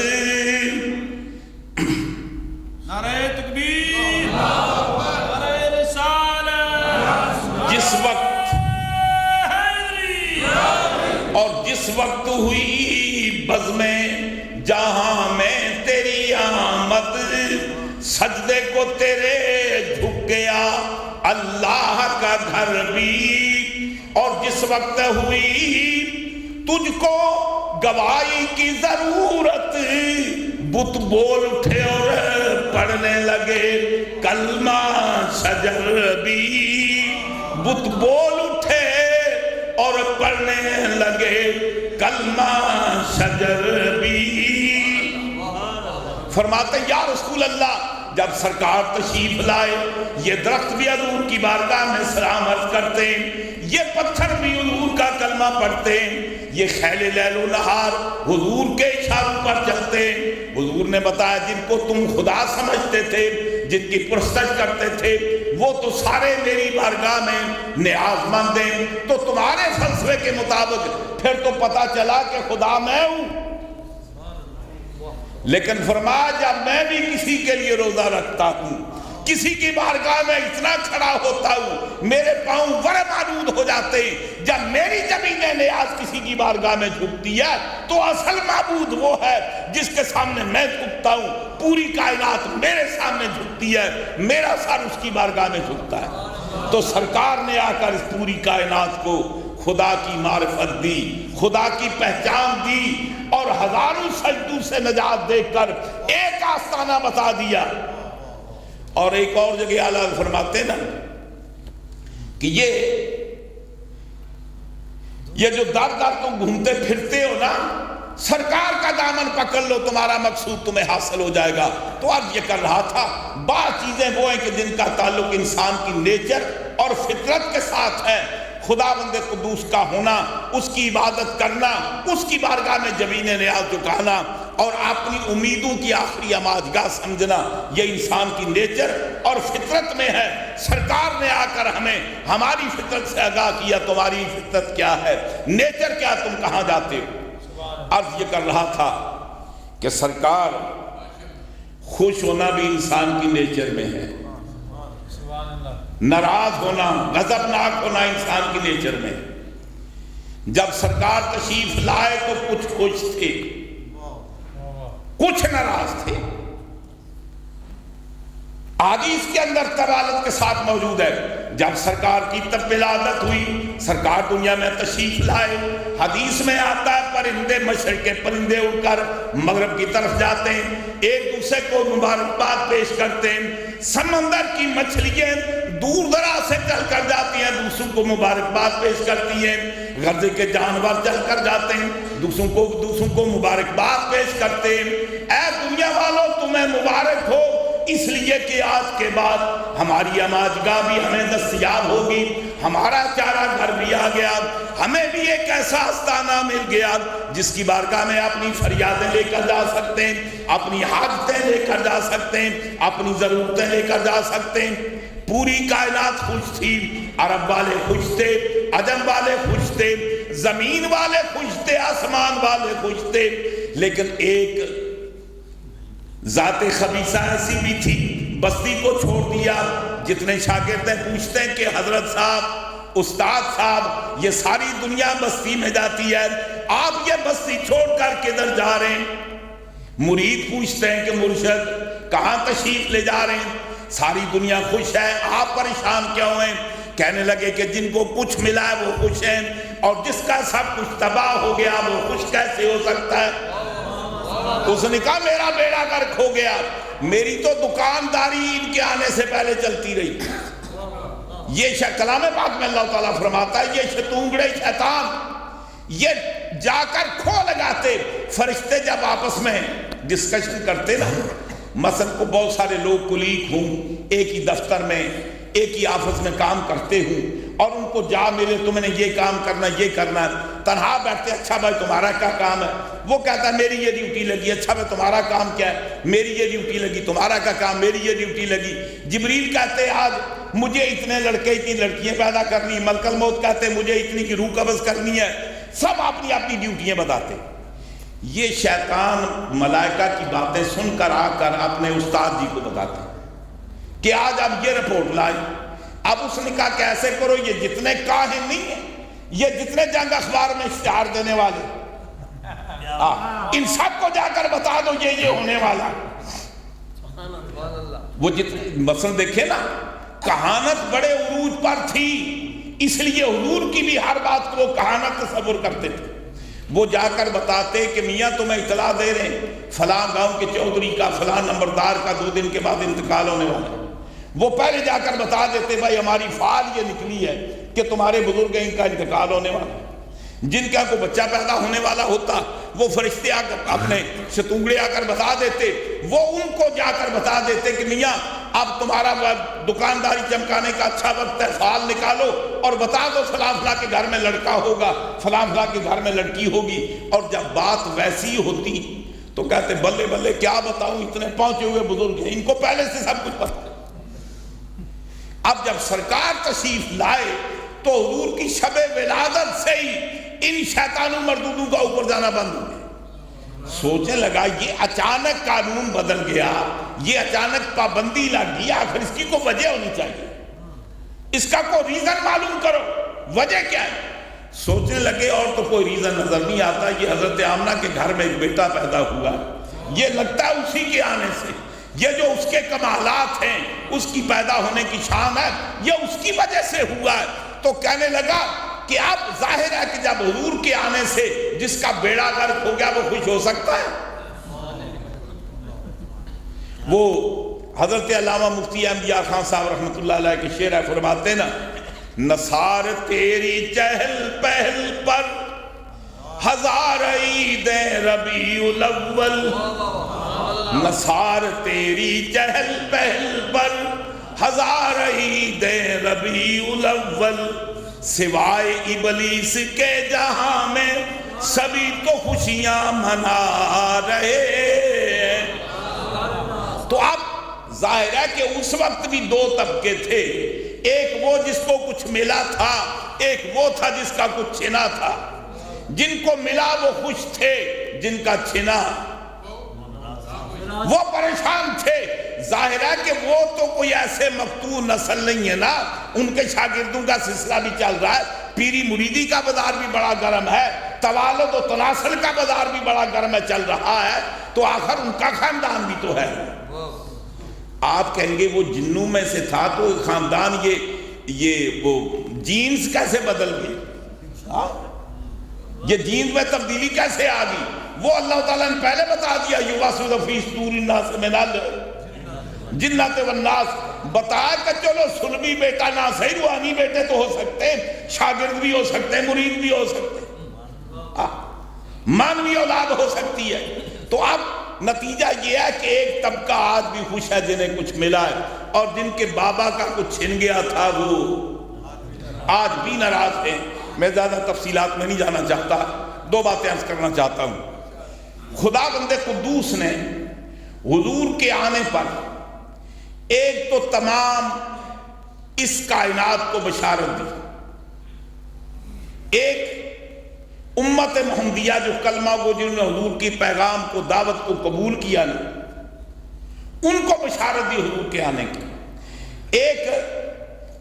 نعرہ تکبیر، نعرہ رسالت، جس وقت اور جس وقت ہوئی بزم جہاں میں تیری آمد، سجدے کو تیرے جھک گیا اللہ کا گھر بھی، اور جس وقت ہوئی تجھ کو گواہی کی ضرورت، بت بول اٹھے اور پڑھنے لگے کلمہ شجر بھی، بت بول اٹھے اور پڑھنے لگے کلمہ شجر بھی۔ فرماتے یا رسول اللہ، جب سرکار تشریف لائے یہ درخت بھی حضور کی بارگاہ میں سلام عرض کرتے ہیں، یہ پتھر بھی حضور کا کلمہ پڑھتے ہیں، یہ خیل لیل و نہار حضور کے اشاروں پر چلتے ہیں۔ حضور نے بتایا جن کو تم خدا سمجھتے تھے، جن کی پرستش کرتے تھے، وہ تو سارے میری بارگاہ میں نیاز مند ہیں، تو تمہارے فلسفے کے مطابق پھر تو پتہ چلا کہ خدا میں ہوں۔ لیکن فرمایا جب میں بھی کسی کے لیے روزہ رکھتا ہوں، کسی کی بارگاہ میں اتنا کھڑا ہوتا ہوں، میرے پاؤں بڑے معدود ہو جاتے ہیں۔ جب میری زمین نیاز کسی کی بارگاہ میں جھکتی ہے تو اصل معبود وہ ہے جس کے سامنے میں جھکتا ہوں۔ پوری کائنات میرے سامنے جھکتی ہے، میرا سر اس کی بارگاہ میں جھکتا ہے۔ تو سرکار نے آ کر اس پوری کائنات کو خدا کی معرفت دی، خدا کی پہچان دی، اور ہزاروں سجدوں سے نجات دے کر ایک آستانہ بتا دیا۔ اور ایک اور جگہ اعلیٰ فرماتے نا کہ یہ جو در در تم گھومتے پھرتے ہو نا، سرکار کا دامن پکڑ لو تمہارا مقصود تمہیں حاصل ہو جائے گا۔ تو اب یہ کر رہا تھا بعض چیزیں وہ ہیں کہ جن کا تعلق انسان کی نیچر اور فطرت کے ساتھ ہے۔ خدا بند قدوس کا ہونا، اس کی عبادت کرنا، اس کی بارگاہ میں جبین نیاز جھکانا، اور اپنی امیدوں کی آخری اماجگاہ سمجھنا، یہ انسان کی نیچر اور فطرت میں ہے۔ سرکار نے آ کر ہمیں ہماری فطرت سے آگاہ کیا، تمہاری فطرت کیا ہے، نیچر کیا، تم کہاں جاتے ہو۔ عرض یہ کر رہا تھا کہ سرکار خوش ہونا بھی انسان کی نیچر میں ہے، ناراض ہونا، غضبناک ہونا انسان کی نیچر میں۔ جب سرکار تشریف لائے تو کچھ خوش تھے، کچھ ناراض تھے۔ حدیث کے اندر طوالت کے ساتھ موجود ہے، جب سرکار کی تب ولادت ہوئی، سرکار دنیا میں تشریف لائے، حدیث میں آتا ہے پرندے مشرق کے پرندے اڑ کر مغرب کی طرف جاتے ہیں، ایک دوسرے کو مبارکباد پیش کرتے ہیں۔ سمندر کی مچھلیاں دور دراز سے چل کر جاتی ہیں، دوسروں کو مبارکباد پیش کرتی ہیں، غرضے کے جانور چل کر جاتے ہیں، دوسروں کو مبارکباد پیش کرتے ہیں۔ اے دنیا والوں تمہیں مبارک ہو، اس لیے کہ آج کے بعد ہماری اماجگاہ بھی ہمیں دستیاب ہوگی، ہمارا چارہ گھر بھی آ گیا، ہمیں بھی ایک ایسا آستانہ مل گیا جس کی بارگاہ میں اپنی فریادیں لے کر جا سکتے ہیں، اپنی حاجتیں لے کر جا سکتے ہیں، اپنی ضرورتیں لے کر جا سکتے ہیں۔ پوری کائنات خوش تھی، عرب والے خوش تھے، عجم والے خوش تھے، زمین والے خوش تھے، آسمان والے خوش تھے، لیکن ایک ذات خبیثہ ایسی بھی تھی، بستی کو چھوڑ دیا۔ جتنے شاگردیں پوچھتے ہیں کہ حضرت صاحب، استاد صاحب، یہ ساری دنیا بستی میں جاتی ہے، آپ یہ بستی چھوڑ کر کدھر جا رہے ہیں؟ مرید پوچھتے ہیں کہ مرشد کہاں تشریف لے جا رہے ہیں؟ ساری دنیا خوش ہے، آپ پریشان کیوں ہیں؟ کہنے لگے کہ جن کو کچھ ملا ہے وہ خوش ہیں، اور جس کا سب کچھ تباہ ہو گیا وہ خوش کیسے ہو سکتا ہے؟ اس نے کہا میرا بیڑا غرق ہو گیا، میری تو دکانداری ان کے آنے سے پہلے چلتی رہی۔ یہ کلام پاک میں اللہ تعالیٰ فرماتا ہے یہ شتونگڑے شیطان یہ جا کر کھو لگاتے۔ فرشتے جب آپس میں ڈسکشن کرتے نا، مثلا کو بہت سارے لوگ کلیگ ہوں، ایک ہی دفتر میں ایک ہی آفس میں کام کرتے ہوں، اور ان کو جا ملے تم نے یہ کام کرنا یہ کرنا، تنہا بیٹھتے، اچھا بھائی تمہارا کیا کام ہے؟ وہ کہتا ہے میری یہ ڈیوٹی لگی۔ اچھا بھائی تمہارا کام کیا ہے؟ میری یہ ڈیوٹی لگی۔ تمہارا کیا کام؟ میری یہ ڈیوٹی لگی۔ جبریل کہتے آج مجھے اتنے لڑکے اتنی لڑکیاں پیدا کرنی، ملک الموت کہتے مجھے اتنی کی روح قبض کرنی ہے، سب اپنی اپنی ڈیوٹیاں بتاتے۔ یہ شیطان ملائکہ کی باتیں سن کر آ کر اپنے استاد جی کو بتاتے کہ آج اب یہ رپورٹ لائے۔ اب اس نے کہا کہ ایسے کرو، یہ جتنے کاہن نہیں ہیں، یہ جتنے جنگ اخبار میں اشتہار دینے والے، ان سب کو جا کر بتا دو یہ ہونے والا۔ وہ جتنے مثلا دیکھے نا کہانت بڑے عروج پر تھی، اس لیے حضور کی بھی ہر بات کو وہ کہانت تصور کرتے تھے۔ وہ جا کر بتاتے کہ میاں تمہیں اطلاع دے رہے ہیں فلاں گاؤں کے چودھری کا فلاں نمبردار کا 2 دن کے بعد انتقال ہونے والا ہے۔ وہ پہلے جا کر بتا دیتے بھائی ہماری فال یہ نکلی ہے کہ تمہارے بزرگ ان کا انتقال ہونے والا ہے۔ جن کا کوئی بچہ پیدا ہونے والا ہوتا وہ فرشتے آ کر اپنے ستونگڑے آ کر بتا دیتے، وہ ان کو جا کر بتا دیتے کہ میاں اب تمہارا دکانداری چمکانے کا اچھا وقت ہے، فال نکالو اور بتا دو فلاں فلاں کے گھر میں لڑکا ہوگا، فلاں فلاں کے گھر میں لڑکی ہوگی۔ اور جب بات ویسی ہوتی تو کہتے بلے بلے کیا بتاؤں، اتنے پہنچے ہوئے بزرگ ہیں، ان کو پہلے سے سب کچھ پتہ ہے۔ اب جب سرکار تشریف لائے تو حضور کی شب ولادت سے ہی ان شیطانوں مردودوں کا اوپر جانا بند ہو گیا۔ سوچنے لگا یہ اچانک قانون بدل گیا، یہ اچانک پابندی لگ گئی، آخر اس کی کوئی وجہ ہونی چاہیے، اس کا کوئی ریزن معلوم کرو، وجہ کیا ہے۔ سوچنے لگے اور تو کوئی ریزن نظر نہیں آتا، یہ حضرت آمنہ کے گھر میں ایک بیٹا پیدا ہوا، یہ لگتا ہے اسی کے آنے سے، یہ جو اس کے کمالات ہیں، اس کی پیدا ہونے کی شان ہے، یہ اس کی وجہ سے ہوا ہے۔ تو کہنے لگا کہ اب ظاہر ہے کہ جب حضور کے آنے سے جس کا بیڑا غرق ہو گیا وہ خوش ہو سکتا ہے۔ وہ حضرت علامہ مفتی انبیاء خان صاحب رحمۃ اللہ علیہ کے شعر فرماتے نا، نثار تیری چہل پہل پر ہزار عید ربیع الاول، نثار تیری چہل پہل پر ہزار عید ربیع الاول، سوائے ابلیس کے جہاں میں سبھی تو خوشیاں منا رہے ہیں۔ تو اب ظاہر ہے کہ اس وقت بھی 2 طبقے تھے، ایک وہ جس کو کچھ ملا تھا، ایک وہ تھا جس کا کچھ چھنا تھا۔ جن کو ملا وہ خوش تھے، جن کا چھنا وہ پریشان تھے۔ ظاہر ہے کہ وہ تو کوئی ایسے مقطوع نسل نہیں ہے نا، ان کے شاگردوں کا سلسلہ بھی چل رہا ہے، پیری مریدی کا بازار بھی بڑا گرم ہے، توالد و تناسل کا بازار بھی بڑا گرم ہے چل رہا ہے، تو آخر ان کا خاندان بھی تو ہے۔ آپ کہیں گے وہ جنوں میں سے تھا تو خاندان یہ وہ جینز کیسے بدل گئی، یہ جینز میں تبدیلی کیسے آ گئی؟ وہ اللہ تعالیٰ نے پہلے بتا دیا، یُوَسْوِسُ فِی صُدُورِ النَّاسِ مِنَ الجِنَّةِ وَالنَّاسِ، بتایا کہ چلو سلمی بیٹا نہ صحیح، روحانی بیٹے تو ہو سکتے ہیں، شاگرد بھی ہو سکتے ہیں، مرید بھی ہو سکتے ہیں، مانوی اولاد ہو سکتی ہے۔ تو اب نتیجہ یہ ہے کہ ایک طبقہ آج بھی خوش ہے جنہیں کچھ ملا ہے، اور جن کے بابا کا کچھ چھن گیا تھا وہ آج بھی ناراض ہیں۔ میں زیادہ تفصیلات میں نہیں جانا چاہتا، 2 باتیں عرض کرنا چاہتا ہوں۔ خدا بند قدوس نے حضور کے آنے پر ایک تو تمام اس کائنات کو بشارت دی، ایک امت محمدیہ جو کلمہ کو جنہوں نے حضور کی پیغام کو دعوت کو قبول کیا نہیں، ان کو بشارت دی حضور کے آنے کی، ایک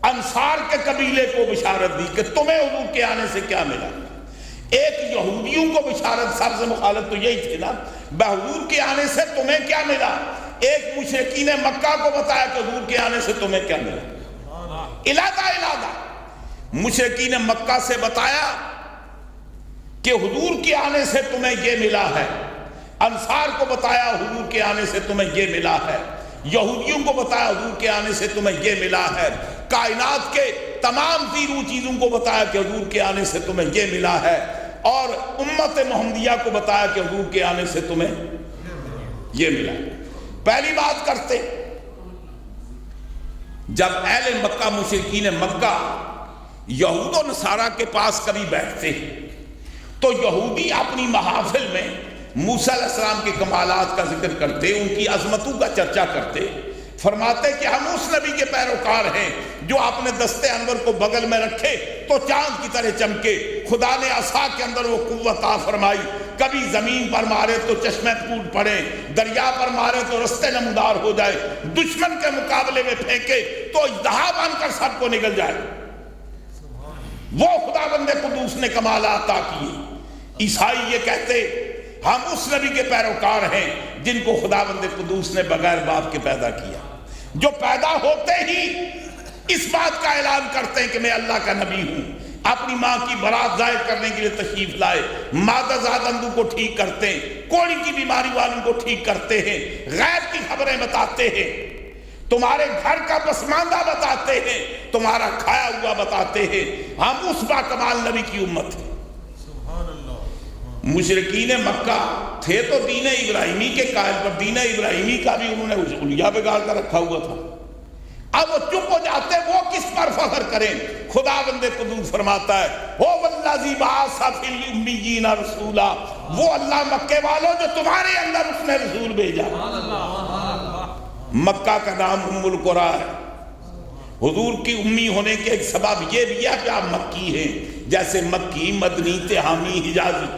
انصار کے قبیلے کو بشارت دی کہ تمہیں حضور کے آنے سے کیا ملا، ایک یہودیوں کو بشارت، سب سے مخالف تو یہی تھے نا، حضور کے آنے سے تمہیں کیا ملا، ایک مشرکین مکہ کو بتایا کہ حضور کے آنے سے تمہیں کیا ملا، الادہ مشرکین مکہ سے بتایا کہ حضور کے آنے سے تمہیں یہ ملا ہے، انصار کو بتایا حضور کے آنے سے تمہیں یہ ملا ہے، یہودیوں کو بتایا حضور کے آنے سے تمہیں یہ ملا ہے، کائنات کے تمام زیرو چیزوں کو بتایا کہ حضور کے آنے سے تمہیں یہ ملا ہے، اور امت محمدیہ کو بتایا کہ حضور کے آنے سے تمہیں یہ ملا۔ پہلی بات کرتے، جب اہل مکہ مشرکین مکہ یہود و نصارہ کے پاس کبھی بیٹھتے تو یہودی اپنی محافل میں موسیٰ علیہ السلام کے کمالات کا ذکر کرتے، ان کی عظمتوں کا چرچا کرتے، فرماتے کہ ہم اس نبی کے پیروکار ہیں جو اپنے دستے انور کو بغل میں رکھے تو چاند کی طرح چمکے، خدا نے عصا کے اندر وہ قوت عطا فرمائی، کبھی زمین پر مارے تو چشمے ٹوٹ پڑے، دریا پر مارے تو رستے نمودار ہو جائے، دشمن کے مقابلے میں پھینکے تو اژدہا بن کر سب کو نگل جائے۔ وہ خدا بند قدوس نے کمالات عطا کیے۔ عیسائی یہ کہتے ہم اس نبی کے پیروکار ہیں جن کو خدا بند قدوس نے بغیر باپ کے پیدا کیا، جو پیدا ہوتے ہی اس بات کا اعلان کرتے ہیں کہ میں اللہ کا نبی ہوں، اپنی ماں کی برات ظاہر کرنے کے لیے تشریف لائے، مادہ زاد اندھوں کو ٹھیک کرتے ہیں، کوڑی کی بیماری والوں کو ٹھیک کرتے ہیں، غیب کی خبریں بتاتے ہیں، تمہارے گھر کا پسماندہ بتاتے ہیں، تمہارا کھایا ہوا بتاتے ہیں۔ ہم اس با کمال نبی کی امت ہیں۔ مشرکین مکہ تھے تو دین ابراہیمی کے قائل، پر دین ابراہیمی کا بھی انہوں نے الیہ بگاڑ کر رکھا ہوا تھا۔ اب وہ چپ ہو جاتے، وہ کس پر فخر کریں؟ خدا بند قدوس فرماتا ہے وہ والذی بعث فی الامیین رسولا، وہ اللہ مکے والوں جو تمہارے اندر اس نے رسول بھیجا۔ مکہ کا نام ام القریٰ ہے۔ حضور کی امی ہونے کے ایک سبب یہ بھی ہے کہ آپ مکی ہیں، جیسے مکی، مدنی، تہامی، حجازی۔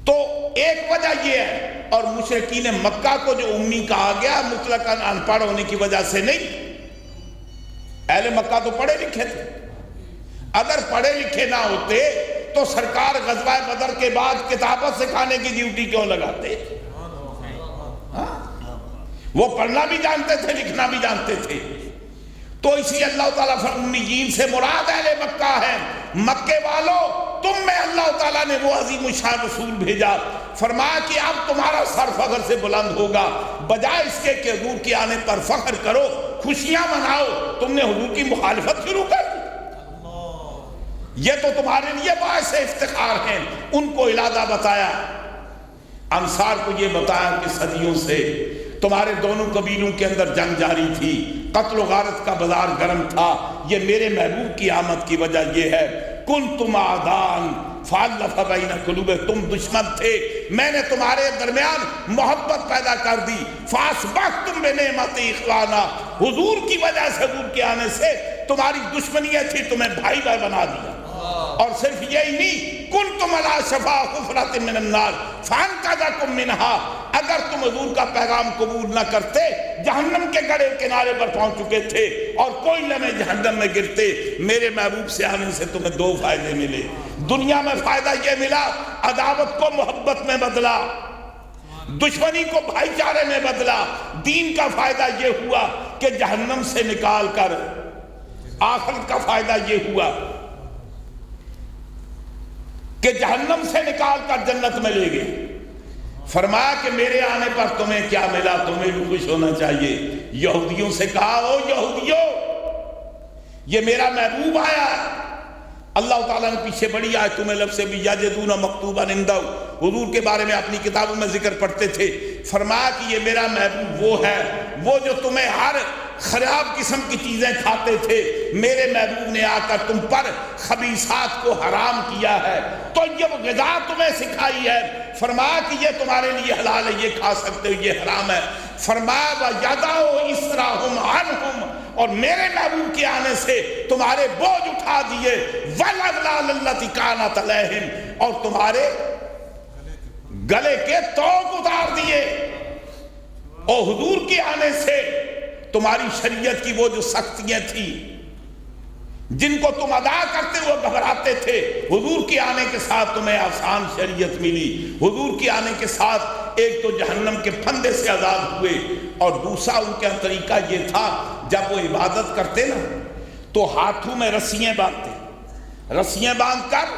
تو ایک وجہ یہ ہے، اور مشرکین مکہ کو جو امی کہا گیا مطلقاً ان پڑھ ہونے کی وجہ سے نہیں، اہل مکہ تو پڑھے لکھے تھے۔ اگر پڑھے لکھے نہ ہوتے تو سرکار غزوہ بدر کے بعد کتابت سکھانے کی ڈیوٹی کیوں لگاتے؟ وہ پڑھنا بھی جانتے تھے، لکھنا بھی جانتے تھے۔ تو اسی اللہ تعالیٰ امیین سے مراد اہل مکہ ہے۔ مکے والوں، تم میں اللہ تعالیٰ نے وہ عظیم الشان رسول بھیجا، فرمایا کہ اب تمہارا سر فخر سے بلند ہوگا، بجائے اس کے کہ حضور کے آنے پر فخر کرو، خوشیاں مناؤ، تم نے حضور کی مخالفت شروع کر دی۔ یہ تو تمہارے لیے باعث افتخار ہیں۔ ان کو علادہ بتایا، انصار کو یہ بتایا کہ صدیوں سے تمہارے دونوں قبیلوں کے اندر جنگ جاری تھی، قتل و غارت کا بازار گرم تھا، یہ میرے محبوب کی آمد کی وجہ یہ ہے، کنتم اعداء فالف بین قلوبکم، تم دشمن تھے، میں نے تمہارے درمیان محبت پیدا کر دی، فاصبحتم بنعمت اخوانا، حضور کی وجہ سے، حضور کے آنے سے تمہاری دشمنیاں تھی، تمہیں بھائی بھائی بنا دیا۔ اور صرف یہی نہیں، کنتم علی شفا حفرۃ من النار فانقذکم منہا، اگر تم حضور کا پیغام قبول نہ کرتے جہنم کے گڑھے کنارے پر پہنچ چکے تھے اور کوئی لمحے جہنم میں گرتے۔ میرے محبوب سے آنے سے تمہیں دو فائدے ملے، دنیا میں فائدہ یہ ملا، عداوت کو محبت میں بدلا، دشمنی کو بھائی چارے میں بدلا۔ دین کا فائدہ یہ ہوا کہ جہنم سے نکال کر، آخرت کا فائدہ یہ ہوا کہ جہنم سے نکال کر جنت میں لے گئے۔ فرمایا کہ میرے آنے پر تمہیں کیا ملا، تمہیں بھی خوش ہونا چاہیے۔ یہودیوں سے کہا، او یہودیوں، یہ میرا محبوب آیا ہے۔ اللہ تعالیٰ نے پیچھے بڑی آیت تمہیں لفظ سے بھی یجدون مکتوبا عندہ، حضور کے بارے میں اپنی کتابوں میں ذکر پڑھتے تھے۔ فرمایا کہ یہ میرا محبوب وہ ہے، وہ جو تمہیں ہر خراب قسم کی چیزیں کھاتے تھے، میرے محبوب نے آ کر تم پر خبیثات کو حرام کیا ہے، تو یہ غذا تمہیں سکھائی ہے۔ فرمایا کہ یہ تمہارے لیے حلال ہے، یہ کھا سکتے ہو، یہ حرام ہے۔ فرمایا وَيَدَعُ إِسْرَهُمْ عَنْهُمْ، اور میرے محبوب کے آنے سے تمہارے بوجھ اٹھا دیے، وَالْأَغْلَالَ الَّتِي كَانَتْ عَلَيْهِمْ، اور تمہارے گلے کے توق اتار دیے۔ اور حضور کے آنے سے تمہاری شریعت کی وہ جو سختیاں تھیں جن کو تم ادا کرتے ہوئے گھبراتے تھے، حضور کے آنے کے ساتھ تمہیں آسان شریعت ملی۔ حضور کے آنے کے ساتھ ایک تو جہنم کے پھندے سے آزاد ہوئے، اور دوسرا ان کا طریقہ یہ تھا، جب وہ عبادت کرتے نا تو ہاتھوں میں رسیاں باندھتے، رسیاں باندھ کر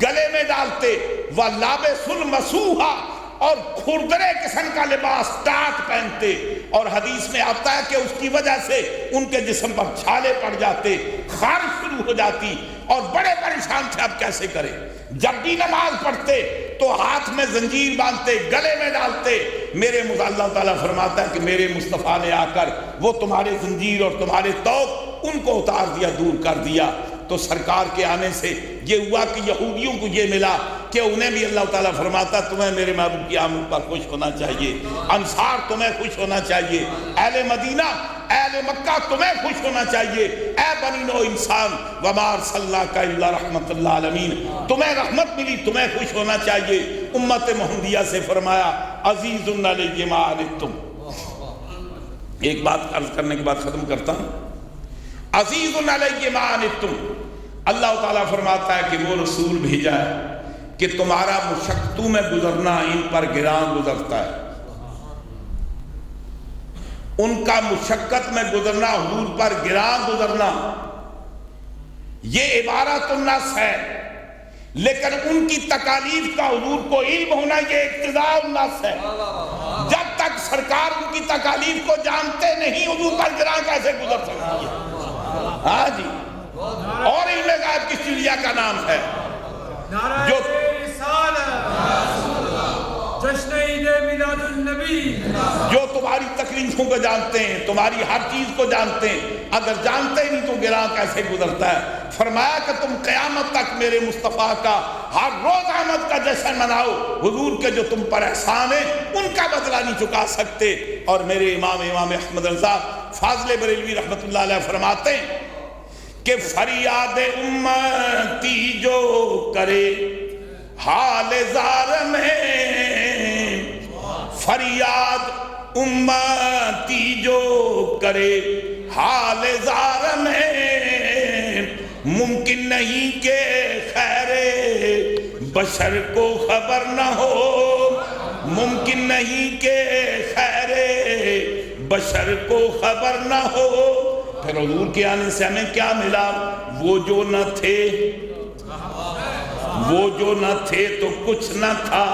گلے میں ڈالتے، وَلَابِسُ الْمَسُوحَ، اور کھردرے قسم کا لباس ٹاٹ پہنتے، اور حدیث میں آتا ہے کہ اس کی وجہ سے ان کے جسم پر چھالے پڑ جاتے، خارش شروع ہو جاتی، اور بڑے پریشان تھے اب کیسے کریں۔ جب بھی نماز پڑھتے تو ہاتھ میں زنجیر باندھتے، گلے میں ڈالتے۔ میرے اللہ تعالیٰ فرماتا ہے کہ میرے مصطفیٰ نے آ کر وہ تمہارے زنجیر اور تمہارے توق ان کو اتار دیا، دور کر دیا۔ تو سرکار کے آنے سے یہ ہوا کہ یہودیوں کو یہ ملا کہ انہیں بھی اللہ تعالیٰ فرماتا تمہیں میرے محبوب کی آمد پر خوش ہونا چاہیے، انصار تمہیں خوش ہونا چاہیے، اہل مدینہ، اہل مکہ تمہیں خوش ہونا چاہیے۔ اے بنی نوع انسان، وما ارسلناک الا رحمۃ للعالمین، تمہیں رحمت ملی، تمہیں خوش ہونا چاہیے۔ امت محمدیہ سے فرمایا عزیز علیہ ما عنتم۔ ایک بات عرض کرنے کے بعد ختم کرتا ہوں۔ عزیز علیہ ما عنتم، اللہ تعالیٰ فرماتا ہے کہ وہ رسول بھیجا ہے کہ تمہارا مشقتوں میں گزرنا ان پر گراں گزرتا ہے۔ ان کا مشقت میں گزرنا، حضور پر گراں گزرنا، یہ عبارت النص ہے، لیکن ان کی تکالیف کا حضور کو علم ہونا یہ اقتضاء النص ہے۔ جب تک سرکار ان کی تکالیف کو جانتے نہیں، حضور پر گراں کیسے گزر سکتی ہے؟ ہاں جی، اور علم غیب کس چڑیا کا نام ہے جو جشن عید میلاد النبی، جو تمہاری تکلیفوں کو جانتے ہیں، تمہاری ہر چیز کو جانتے ہیں، اگر جانتے ہی نہیں تو گراں کیسے گزرتا ہے؟ فرمایا کہ تم قیامت تک میرے مصطفیٰ کا ہر روز آمد کا جشن مناؤ، حضور کے جو تم پر احسان ہیں ان کا بدلہ نہیں چکا سکتے۔ اور میرے امام احمد رضا فاضل بریلوی رحمت اللہ علیہ فرماتے ہیں کہ فریاد امتی جو کرے حال زار میں، فریاد امتی جو کرے حال زار میں، ممکن نہیں کہ خیر بشر کو خبر نہ ہو، ممکن نہیں کہ خیر بشر کو خبر نہ ہو۔ پھر حضور کے آنے سے ہمیں کیا ملا؟ وہ جو نہ تھے، وہ جو نہ تھے تو کچھ نہ تھا،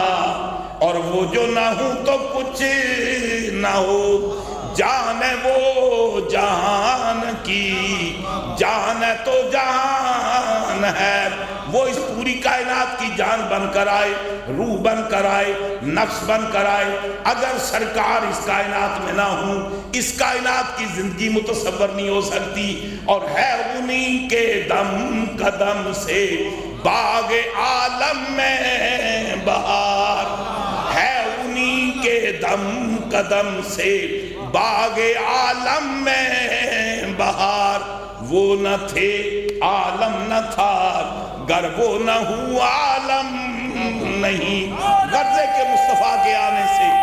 اور وہ جو نہ ہوں تو کچھ نہ ہو۔ جان ہے وہ جہان کی، جان ہے تو جہان ہے، وہ اس پوری کائنات کی جان بن کر آئے، روح بن کر آئے، نفس بن کر آئے۔ اگر سرکار اس کائنات میں نہ ہوں، اس کائنات کی زندگی متصور نہیں ہو سکتی۔ اور ہے انہی کے دم قدم سے باغ عالم میں بہار، ہے انہی کے دم قدم سے باغ عالم میں بہار۔ وہ نہ تھے عالم نہ تھا، گر وہ نہ ہوں عالم نہیں۔ غرضے کے مصطفیٰ کے آنے سے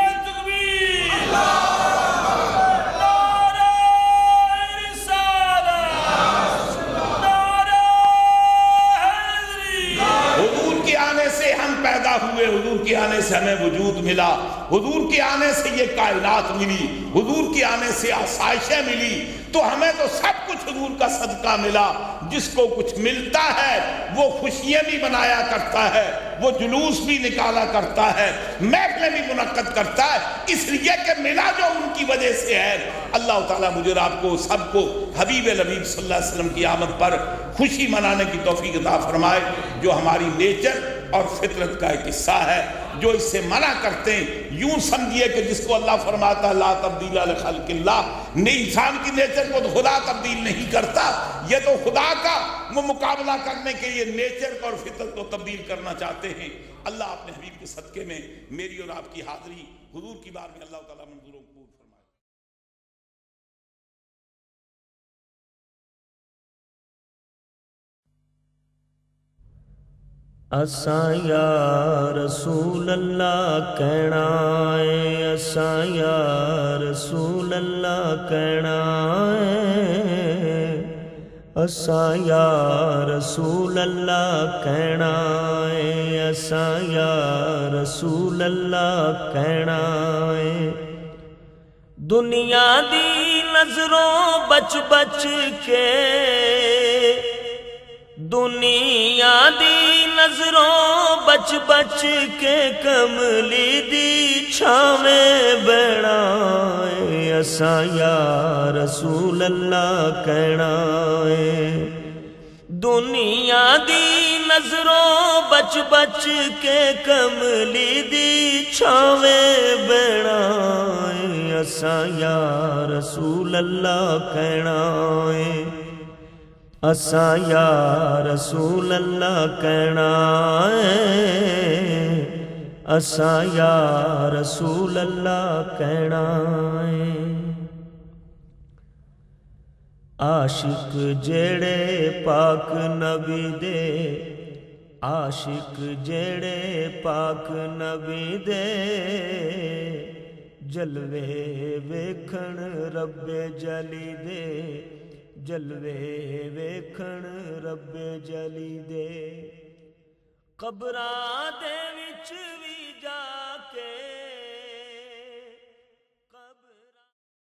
حضور کے آنے سے ہم پیدا ہوئے، حضور کے آنے سے ہمیں وجود ملا، حضور کے آنے سے یہ کائنات ملی، حضور کے آنے سے آسائشیں ملی۔ تو ہمیں تو سب کچھ حضور کا صدقہ ملا۔ جس کو کچھ ملتا ہے وہ خوشیاں بھی منایا کرتا ہے، وہ جلوس بھی نکالا کرتا ہے، محفلیں بھی منعقد کرتا ہے، اس لیے کہ ملا جو ان کی وجہ سے ہے۔ اللہ تعالیٰ مجھے اور آپ کو سب کو حبیب نبی صلی اللہ علیہ وسلم کی آمد پر خوشی منانے کی توفیق عطا فرمائے، جو ہماری نیچر اور فطرت کا ایک حصہ ہے۔ جو اس سے منع کرتے ہیں، یوں سمجھیے کہ جس کو اللہ فرماتا ہے لا تبدیل لخلق اللہ، انسان کی نیچر کو تو خدا تبدیل نہیں کرتا، یہ تو خدا کا وہ مقابلہ کرنے کے لیے نیچر اور فطرت کو تبدیل کرنا چاہتے ہیں۔ اللہ اپنے حبیب کے صدقے میں میری اور آپ کی حاضری حضور کی بار میں اللہ تعالیٰ منظور و قبول فرمائے۔ اساں یا رسول اللہ کہنا ہے، اساں یا رسول اللہ کہنا ہے، اساں یا رسول اللہ کہنا ہے، اساں یا رسول اللہ کہنا ہے۔ دنیا دی نظروں بچ بچ کے، دنیا دی نظروں بچ بچ کے، کملی دی چھاویں بہنا ہے، اساں یا رسول اللہ کہنا ہے۔ دنیا دی نظروں بچ بچ کے، کملی دی چھاویں بہنا ہے، اساں یا رسول اللہ کہنا ہے، اساں یا رسول اللہ کہنا ہے، اساں یا رسول اللہ کہنا ہے۔ عاشق جیڑے پاک نبی دے، عاشق جیڑے پاک نبی دے، جلوے ویکھن رب جلی دے، جلوے ویکھن رب جلی دے۔ قبراں دے وچ وی جا کے